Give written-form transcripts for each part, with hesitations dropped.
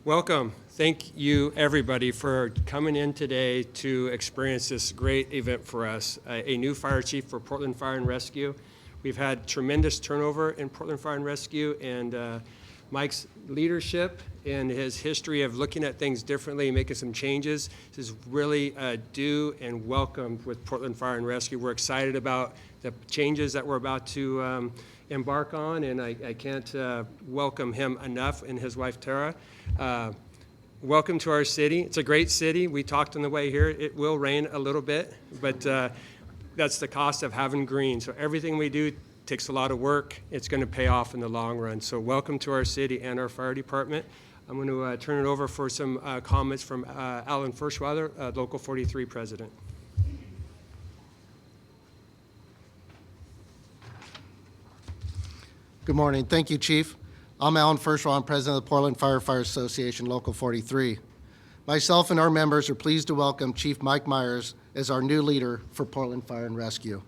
Welcome. Thank you, everybody, for coming in today to experience this great event for us. A new fire chief for Portland Fire and Rescue. We've had tremendous turnover in Portland Fire and Rescue, and Mike's leadership and his history of looking at things differently and making some changes is really due and welcomed with Portland Fire and Rescue. We're excited about the changes that we're about to embark on, and I can't welcome him enough, and his wife Tara. Welcome to our city. It's a great city. We talked on the way here. It will rain a little bit, but that's the cost of having green. So everything we do takes a lot of work. It's going to pay off in the long run. So welcome to our city and our fire department. I'm going to turn it over for some comments from Alan Ferschweiler, Local 43 president. Good morning. Thank you, Chief. I'm Alan Ferschweiler. I'm president of the Portland Firefighter Association, Local 43. Myself and our members are pleased to welcome Chief Mike Myers as our new leader for Portland Fire and Rescue.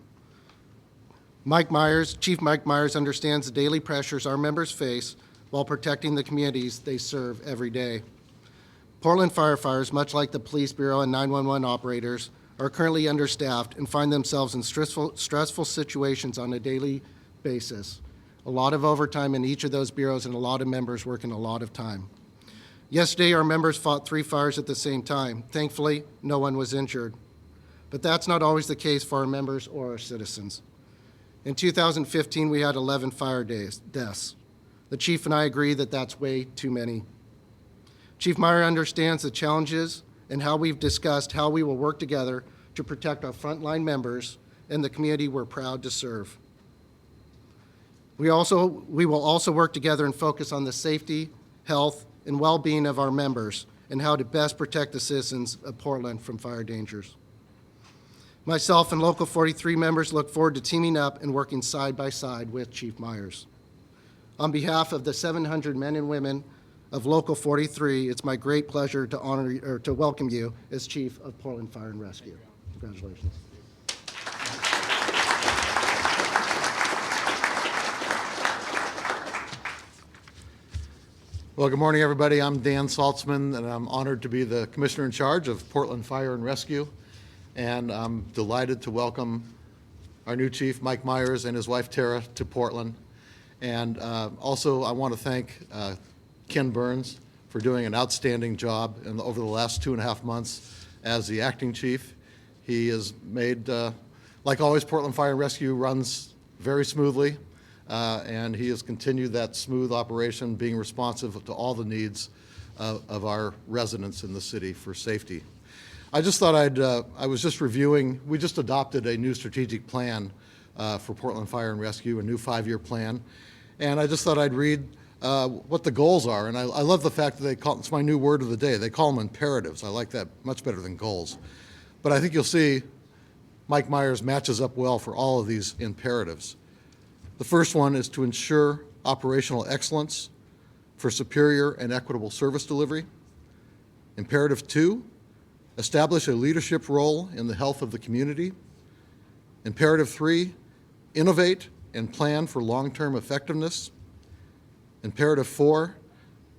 Chief Mike Myers understands the daily pressures our members face while protecting the communities they serve every day. Portland firefighters, much like the Police Bureau and 911 operators, are currently understaffed and find themselves in stressful situations on a daily basis. A lot of overtime in each of those bureaus and a lot of members working a lot of time. Yesterday, our members fought 3 fires at the same time. Thankfully, no one was injured. But that's not always the case for our members or our citizens. In 2015, we had 11 fire deaths. The chief and I agree that that's way too many. Chief Meyer understands the challenges and how we've discussed how we will work together to protect our frontline members and the community we're proud to serve. We will also work together and focus on the safety, health, and well-being of our members and how to best protect the citizens of Portland from fire dangers. Myself and Local 43 members look forward to teaming up and working side by side with Chief Myers. On behalf of the 700 men and women of Local 43, it's my great pleasure to welcome you as Chief of Portland Fire and Rescue. Congratulations. Well, good morning, everybody. I'm Dan Saltzman, and I'm honored to be the Commissioner in charge of Portland Fire and Rescue. And I'm delighted to welcome our new Chief, Mike Myers, and his wife, Tara, to Portland. And also, I want to thank Ken Burns for doing an outstanding job over the last 2.5 months as the acting chief. He has made, like always, Portland Fire and Rescue runs very smoothly. And he has continued that smooth operation, being responsive to all the needs of our residents in the city for safety. I just thought I was just reviewing, we just adopted a new strategic plan for Portland Fire and Rescue, a new 5-year plan. And I just thought I'd read what the goals are. And I love the fact that it's my new word of the day. They call them imperatives. I like that much better than goals. But I think you'll see Mike Myers matches up well for all of these imperatives. The first one is to ensure operational excellence for superior and equitable service delivery. Imperative 2, establish a leadership role in the health of the community. Imperative 3, innovate and plan for long-term effectiveness. Imperative 4,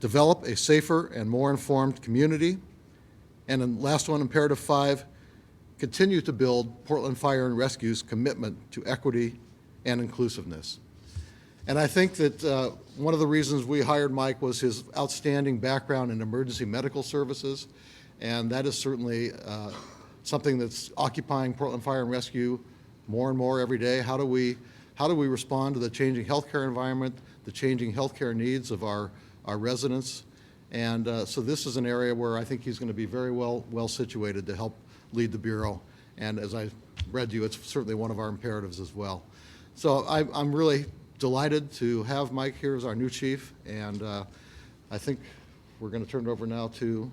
develop a safer and more informed community. And then last one, Imperative 5, continue to build Portland Fire and Rescue's commitment to equity and inclusiveness. And I think that one of the reasons we hired Mike was his outstanding background in emergency medical services, and that is certainly something that's occupying Portland Fire and Rescue more and more every day. How do we respond to the changing healthcare environment, the changing healthcare needs of our residents? And so this is an area where I think he's going to be very well situated to help lead the Bureau. And as I read to you, it's certainly one of our imperatives as well. So I'm really delighted to have Mike here as our new chief, and I think we're going to turn it over now to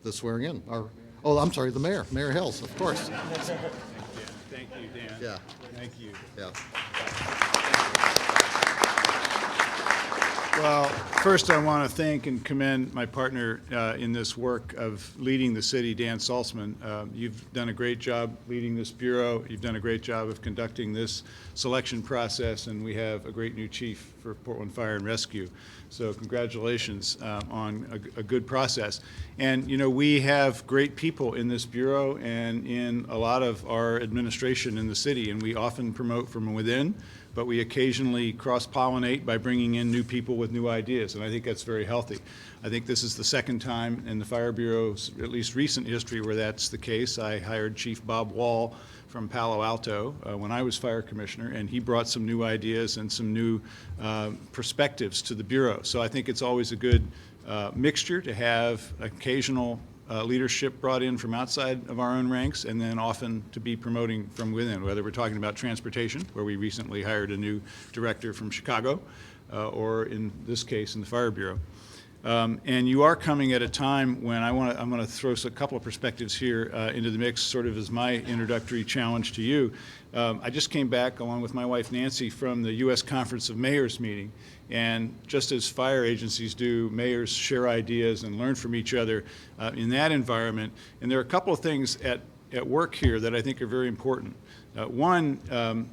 the swearing in. The mayor, Mayor Hills, of course. Thank you, Dan. Yeah. Thank you. Yeah. Well, first I want to thank and commend my partner in this work of leading the city, Dan Saltzman. You've done a great job leading this bureau. You've done a great job of conducting this selection process, and we have a great new chief for Portland Fire and Rescue. So congratulations on a good process. And, you know, we have great people in this bureau and in a lot of our administration in the city, and we often promote from within, but we occasionally cross-pollinate by bringing in new people with new ideas, and I think that's very healthy. I think this is the second time in the Fire Bureau's at least recent history where that's the case. I hired Chief Bob Wall from Palo Alto when I was fire commissioner, and he brought some new ideas and some new perspectives to the Bureau. So I think it's always a good mixture to have occasional leadership brought in from outside of our own ranks, and then often to be promoting from within, whether we're talking about transportation, where we recently hired a new director from Chicago, or in this case in the Fire Bureau. And you are coming at a time when I'm going to throw a couple of perspectives here into the mix, sort of as my introductory challenge to you. I just came back, along with my wife Nancy, from the U.S. Conference of Mayors meeting. And just as fire agencies do, mayors share ideas and learn from each other in that environment. And there are a couple of things at work here that I think are very important. One,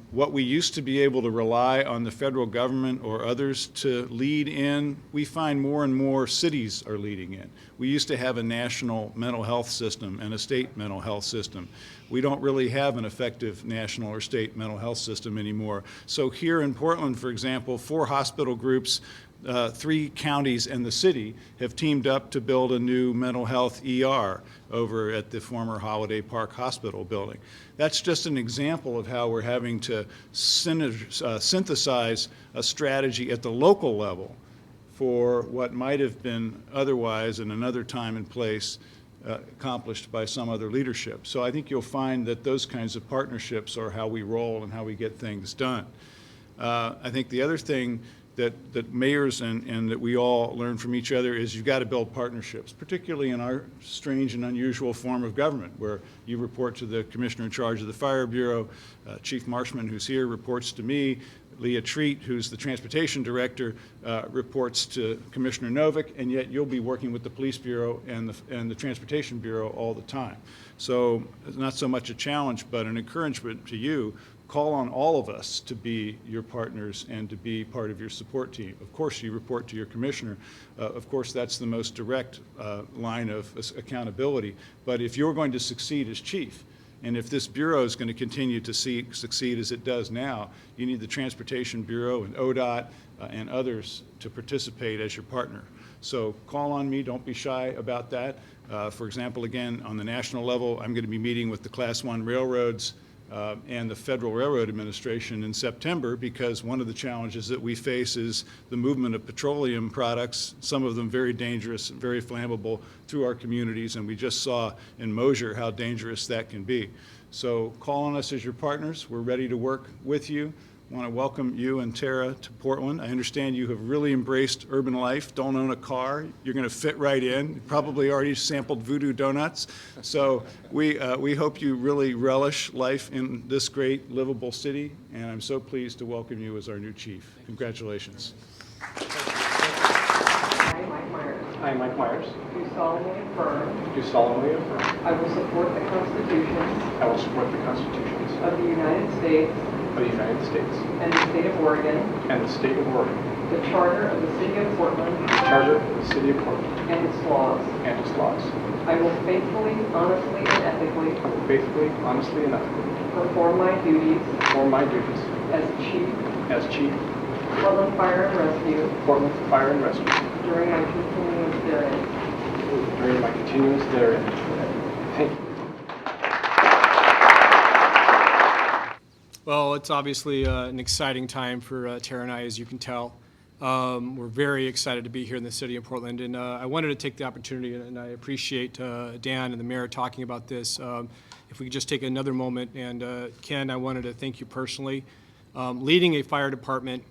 what we used to be able to rely on the federal government or others to lead in, we find more and more cities are leading in. We used to have a national mental health system and a state mental health system. We don't really have an effective national or state mental health system anymore. So here in Portland, for example, 4 hospital groups, 3 counties and the city have teamed up to build a new mental health ER over at the former Holiday Park Hospital building. That's just an example of how we're having to synthesize a strategy at the local level for what might have been otherwise in another time and place accomplished by some other leadership. So I think you'll find that those kinds of partnerships are how we roll and how we get things done. I think the other thing that mayors and that we all learn from each other is you've got to build partnerships, particularly in our strange and unusual form of government, where you report to the commissioner in charge of the Fire Bureau. Chief Marshman, who's here, reports to me. Leah Treat, who's the transportation director, reports to Commissioner Novick, and yet you'll be working with the Police Bureau and the Transportation Bureau all the time. So it's not so much a challenge, but an encouragement to you. Call on all of us to be your partners and to be part of your support team. Of course, you report to your commissioner. Of course, that's the most direct line of accountability. But if you're going to succeed as chief, and if this bureau is going to continue to succeed as it does now, you need the Transportation Bureau and ODOT and others to participate as your partner. So call on me. Don't be shy about that. For example, again, on the national level, I'm going to be meeting with the Class 1 railroads and the Federal Railroad Administration in September, because one of the challenges that we face is the movement of petroleum products, some of them very dangerous and very flammable, through our communities, and we just saw in Mosier how dangerous that can be. So call on us as your partners. We're ready to work with you. I want to welcome you and Tara to Portland. I understand you have really embraced urban life, don't own a car. You're going to fit right in. You probably already sampled Voodoo Donuts. So we hope you really relish life in this great livable city, and I'm so pleased to welcome you as our new chief. Congratulations. I, Mike Myers, I, Mike Myers, do solemnly affirm do solemnly affirm I will support the constitutions I will support the constitutions of the United States of the United States and the state of Oregon, and the state of Oregon, the charter of the city of Portland, the charter of the city of Portland, and its laws. and its laws. I will faithfully, honestly, and ethically I will faithfully, honestly, and ethically perform my duties perform my duties as chief, Portland Fire and Rescue, Portland Fire and Rescue during my continuance therein. during my continuance therein. Thank you. Well, it's obviously an exciting time for Tara and I, as you can tell. We're very excited to be here in the city of Portland, and I wanted to take the opportunity, and I appreciate Dan and the mayor talking about this. If we could just take another moment, and Ken, I wanted to thank you personally. Leading a fire department,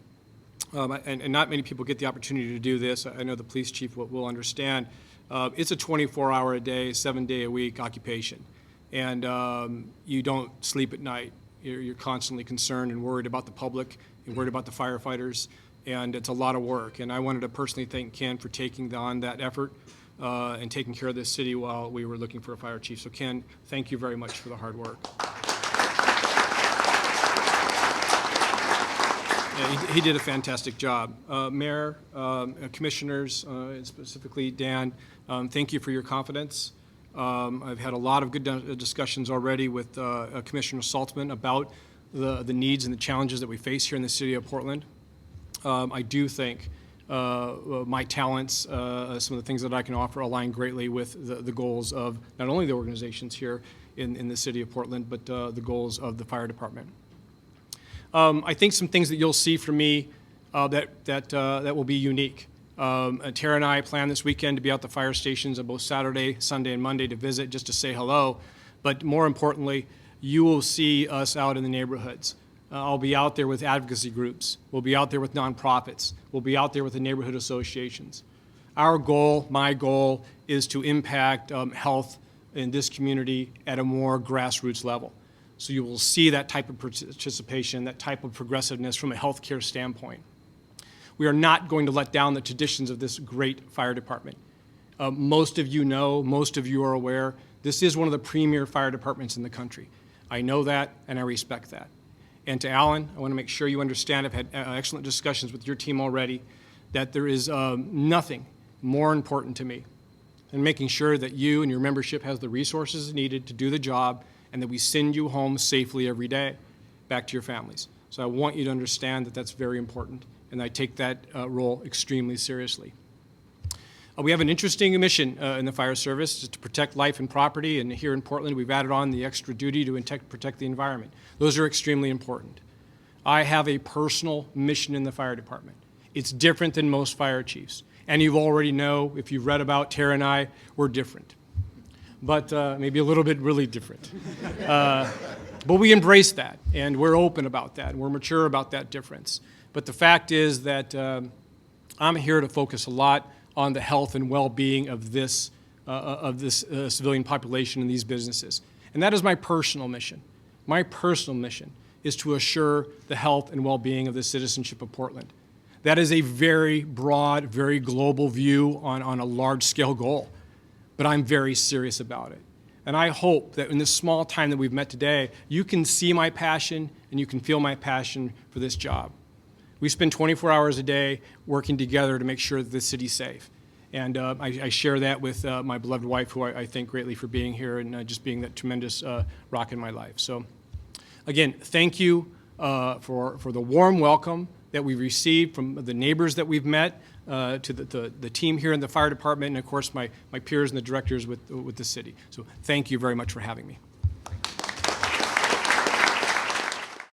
and not many people get the opportunity to do this. I know the police chief will understand. It's a 24-hour-a-day, 7-day-a-week occupation, and you don't sleep at night. You're constantly concerned and worried about the public. You're worried about the firefighters. and it's a lot of work. And I wanted to personally thank Ken for taking on that effort and taking care of this city while we were looking for a fire chief. So Ken, thank you very much for the hard work. Yeah, he did a fantastic job. Mayor, commissioners, and specifically Dan, thank you for your confidence. I've had a lot of good discussions already with Commissioner Saltzman about the needs and the challenges that we face here in the city of Portland. I do think my talents, some of the things that I can offer, align greatly with the goals of not only the organizations here in the city of Portland, but the goals of the fire department. I think some things that you'll see from me that will be unique. Tara and I plan this weekend to be out at the fire stations on both Saturday, Sunday, and Monday to visit, just to say hello. But more importantly, you will see us out in the neighborhoods. I'll be out there with advocacy groups. We'll be out there with nonprofits. We'll be out there with the neighborhood associations. Our goal, my goal, is to impact health in this community at a more grassroots level. So you will see that type of participation, that type of progressiveness from a healthcare standpoint. We are not going to let down the traditions of this great fire department. Most of you know, most of you are aware, this is one of the premier fire departments in the country. I know that, and I respect that. And to Alan, I want to make sure you understand, I've had excellent discussions with your team already, that there is nothing more important to me than making sure that you and your membership has the resources needed to do the job, and that we send you home safely every day back to your families. So I want you to understand that that's very important, and I take that role extremely seriously. We have an interesting mission in the fire service to protect life and property, and here in Portland we've added on the extra duty to protect the environment. Those are extremely important. I have a personal mission in the fire department. It's different than most fire chiefs, and you already know, if you've read about Tara and I, we're different. But maybe a little bit really different. But we embrace that, and we're open about that, and we're mature about that difference. But the fact is that I'm here to focus a lot on the health and well-being of this civilian population and these businesses. And that is my personal mission. My personal mission is to assure the health and well-being of the citizenship of Portland. That is a very broad, very global view on a large-scale goal. But I'm very serious about it. And I hope that in this small time that we've met today, you can see my passion and you can feel my passion for this job. We spend 24 hours a day working together to make sure that the city's safe. And I share that with my beloved wife, who I thank greatly for being here and just being that tremendous rock in my life. So again, thank you for the warm welcome that we've received from the neighbors that we've met, to the team here in the fire department, and of course my peers and the directors with the city. So thank you very much for having me.